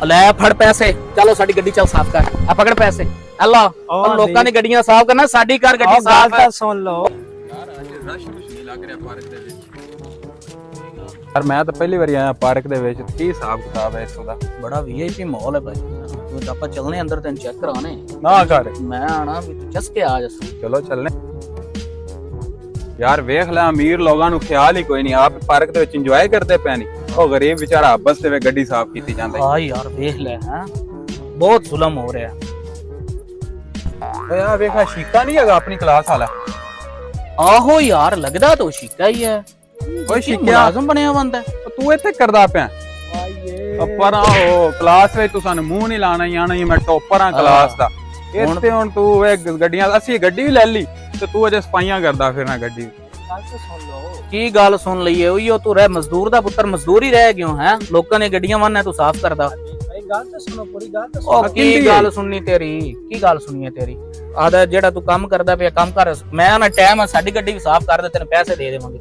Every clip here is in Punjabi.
ਲੈ ਫੜ ਪੈਸੇ, ਚਲੋ ਸਾਡੀ ਗੱਡੀ ਚੱਲ ਸਾਫ਼ ਕਰ। ਆ ਪਕੜ ਪੈਸੇ, ਅੱਲਾ ਲੋਕਾਂ ਨੇ ਗੱਡੀਆਂ ਸਾਫ਼ ਕਰਨਾ, ਸਾਡੀ ਕਾਰ ਗੱਡੀ ਸਾਫ਼ ਹੈ। ਸੁਣ ਲਓ ਯਾਰ ਅੱਜ ਰਸ਼ ਨਹੀਂ ਲੱਗ ਰਿਹਾ ਪਾਰਕ ਦੇ ਵਿੱਚ। ਯਾਰ ਮੈਂ ਤਾਂ ਪਹਿਲੀ ਵਾਰੀ ਆਇਆ ਪਾਰਕ ਦੇ ਵਿੱਚ, ਕੀ ਹਿਸਾਬ ਕਿਤਾਬ ਹੈ ਇੱਥੋਂ ਦਾ? ਬੜਾ ਵੀਆਈਪੀ ਮਾਹੌਲ ਹੈ ਭਾਈ। ਤੂੰ ਆਪਾਂ ਚੱਲਨੇ ਅੰਦਰ, ਤੈਨੂੰ ਚੈੱਕ ਕਰਾਣੇ। ਨਾ ਕਰ, ਮੈਂ ਆਣਾ ਵੀ ਤੂੰ ਚਸ ਕੇ ਆ ਜਾ। ਚਲੋ ਚੱਲਨੇ। ਯਾਰ ਵੇਖ ਲੈ, ਅਮੀਰ ਲੋਕਾਂ ਨੂੰ ਖਿਆਲ ਹੀ ਕੋਈ ਨਹੀਂ, ਆਪ ਪਾਰਕ ਦੇ ਵਿੱਚ ਇੰਜੋਏ ਕਰਦੇ ਪਏ ਨਹੀਂ। ਉਹ ਗਰੀਬ ਵਿਚਾਰਾ ਬਸ ਤੇ ਗੱਡੀ ਸਾਫ਼ ਕੀਤੀ ਜਾਂਦਾ। ਹਾਂ ਯਾਰ ਵੇਖ ਲੈ, ਹੈ ਬਹੁਤ ਜ਼ੁਲਮ ਹੋ ਰਿਹਾ। ਓ ਯਾਰ ਵੇਖਾ ਸ਼ੀਕਾ ਨਹੀਂ ਹੈਗਾ ਆਪਣੀ ਕਲਾਸ ਵਾਲਾ। ਆਹੋ ਯਾਰ ਲੱਗਦਾ ਤਾਂ ਸ਼ੀਕਾ ਹੀ ਹੈ। ਓਏ ਸ਼ੀਕਿਆ ਮੁਲਾਜ਼ਮ ਬਣਿਆ ਬੰਦਾ। ਤੂੰ ਇੱਥੇ ਕਰਦਾ ਪਿਆ? ਪਰ ਉਹ ਕਲਾਸ ਵਿੱਚ ਤੂੰ ਸਾਨੂੰ ਮੂੰਹ ਨਹੀਂ ਲਾਣਾ ਹੀ ਆਣਾ ਹੀ, ਮੈਂ ਟੌਪਰ ਆ ਕਲਾਸ ਦਾ। ਇੱਥੇ ਹੁਣ ਤੂੰ ਇਹ ਗੱਡੀਆਂ, ਅਸੀਂ ਗੱਡੀ ਵੀ ਲੈ ਲਈ ਤੇ ਤੂੰ ਅਜੇ ਸਫਾਈਆਂ ਕਰਦਾ ਫਿਰਨਾ ਗੱਡੀ। ਕੀ ਗੱਲ ਸੁਣ ਲਈਏ, ਉਹ ਤੂੰ ਰਹਿ ਮਜ਼ਦੂਰ ਦਾ ਪੁੱਤਰ, ਮਜ਼ਦੂਰ ਹੀ ਰਹਿ ਕਿਉਂ ਹੈ? ਲੋਕਾਂ ਨੇ ਗੱਡੀਆਂ ਵੰਨਾ ਤੂੰ ਸਾਫ਼ ਕਰਦਾ। ਗੱਲ ਤਾਂ ਸੁਣੋ, ਪੂਰੀ ਗੱਲ ਤਾਂ ਉਹ ਕੀ ਗੱਲ ਸੁਣਨੀ ਤੇਰੀ? ਕੀ ਗੱਲ ਸੁਣੀ ਹੈ ਤੇਰੀ? ਆਦਾ ਜਿਹੜਾ ਤੂੰ ਕੰਮ ਕਰਦਾ ਪਿਆ ਕੰਮ ਕਰ। ਮੈਂ ਨਾ ਟਾਈਮ ਆ, ਸਾਡੀ ਗੱਡੀ ਵੀ ਸਾਫ਼ ਕਰ ਦੇ, ਤੈਨੂੰ ਪੈਸੇ ਦੇ ਦੇਵਾਂਗੇ।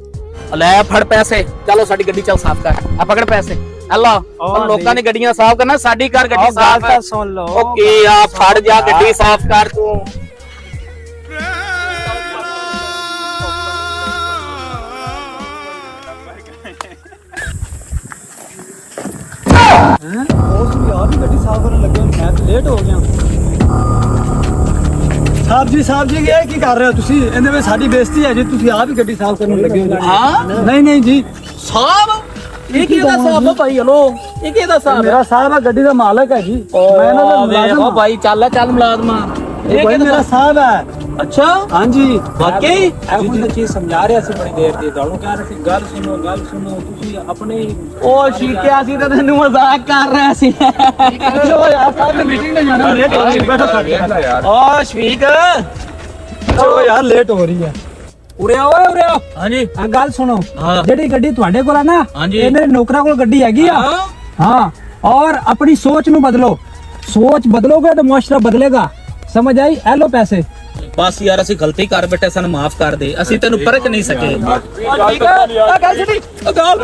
ਲੈ ਫੜ ਪੈਸੇ, ਚਲੋ ਸਾਡੀ ਗੱਡੀ ਚੱਲ ਸਾਫ਼ ਕਰ। ਆ ਪਕੜ ਪੈਸੇ, ਅੱਲਾ ਲੋਕਾਂ ਨੇ ਗੱਡੀਆਂ ਸਾਫ਼ ਕਰਨਾ, ਸਾਡੀ ਕਾਰ ਗੱਡੀ ਸਾਫ਼ ਹੈ। ਸੁਣ ਲਓ ਉਹ ਕੀ ਆ, ਫੜ ਜਾ ਗੱਡੀ ਸਾਫ਼ ਕਰ ਤੂੰ। ਉਸ ਵੀ ਆ ਵੀ ਗੱਡੀ ਸਾਫ਼ ਕਰਨ ਲੱਗੇ, ਮੈਂ ਤਾਂ ਲੇਟ ਹੋ ਗਿਆ। ਸਾਹਿਬ ਜੀ ਇਹ ਕੀ ਕਰ ਰਹੇ ਹੋ ਤੁਸੀਂ? ਇਹਦੇ ਵਿੱਚ ਸਾਡੀ ਬੇਇੱਜ਼ਤੀ ਹੈ ਜੀ, ਤੁਸੀਂ ਆਪ ਹੀ ਗੱਡੀ ਸਾਫ਼ ਕਰਨ ਲੱਗੇ ਹੋ। ਹਾਂ ਨਹੀਂ ਜੀ ਸਾਹਬ, ਇਹ ਕਿਹਦਾ ਸਾਹਬ ਹੈ ਭਾਈ? ਹਲੋ, ਇਹ ਕਿਹਦਾ ਸਾਹਬ ਹੈ? ਮੇਰਾ ਸਾਹਿਬ ਹੈ, ਗੱਡੀ ਦਾ ਮਾਲਕ ਹੈ ਜੀ। ਮੈਂ ਇਹਨਾਂ ਦਾ ਮੁਲਾਜ਼ਮ ਹਾਂ ਭਾਈ। ਚੱਲ ਮੁਲਾਜ਼ਮਾ। ਇਹ ਭਾਈ ਮੇਰਾ ਸਾਹਿਬ ਹੈ। ਅੱਛਾ ਹਾਂਜੀ ਵਾਕਈ? ਇਹੋ ਜਿਹੀ ਚੀਜ਼ ਸਮਝਾ ਰਿਹਾ ਸੀ ਬੜੀ ਦੇਰ ਦੀ, ਤੁਹਾਨੂੰ ਕਹਿ ਰਿਹਾ ਸੀ ਗੱਲ ਸੁਣੋ ਤੁਸੀਂ ਆਪਣੇ। ਉਹ ਸ਼ੀਕਿਆ ਸੀ ਤਾਂ ਤੈਨੂੰ ਮਜ਼ਾਕ ਕਰ ਰਿਹਾ ਸੀ। ਚਲੋ ਯਾਰ ਸਾਹਿਬ ਨੇ ਮੀਟਿੰਗ ਤੇ ਜਾਣਾ, ਲੇਟ ਹੋ ਰਹੀ ਹੈ। ਬੈਠੋ ਯਾਰ ਓ ਸ਼ਫੀਕ, ਚਲੋ ਯਾਰ ਲੇਟ ਹੋ ਰਹੀ ਹੈ। ਉਰੇ ਆਓ। ਹਾਂਜੀ ਆ ਗੱਲ ਸੁਣੋ, ਹਾਂ। ਜਿਹੜੀ ਗੱਡੀ ਤੁਹਾਡੇ ਕੋਲ ਹੈ ਨਾ, ਹਾਂਜੀ। ਇਹ ਮੇਰੇ ਨੌਕਰਾਂ ਕੋਲ ਗੱਡੀ ਹੈਗੀ ਆ। ਹਾਂ, ਔਰ ਆਪਣੀ ਸੋਚ ਨੂੰ ਬਦਲੋ। ਸੋਚ ਬਦਲੋਗੇ ਤਾਂ ਮੁਆਸ਼ਰਾ ਬਦਲੇਗਾ, ਸਮਝ ਆਈ? ਇਹ ਲੋ ਪੈਸੇ। ਬਸ ਯਾਰ ਅਸੀਂ ਗਲਤੀ ਕਰ ਬੈਠੇ, ਸਾਨੂੰ ਮਾਫ ਕਰ ਦੇ, ਅਸੀਂ ਤੈਨੂੰ ਪਰਖ ਨਹੀਂ ਸਕੇ। ਠੀਕ ਹੈ, ਆ ਗੱਲ ਛੱਡੀ, ਆ ਗੱਲ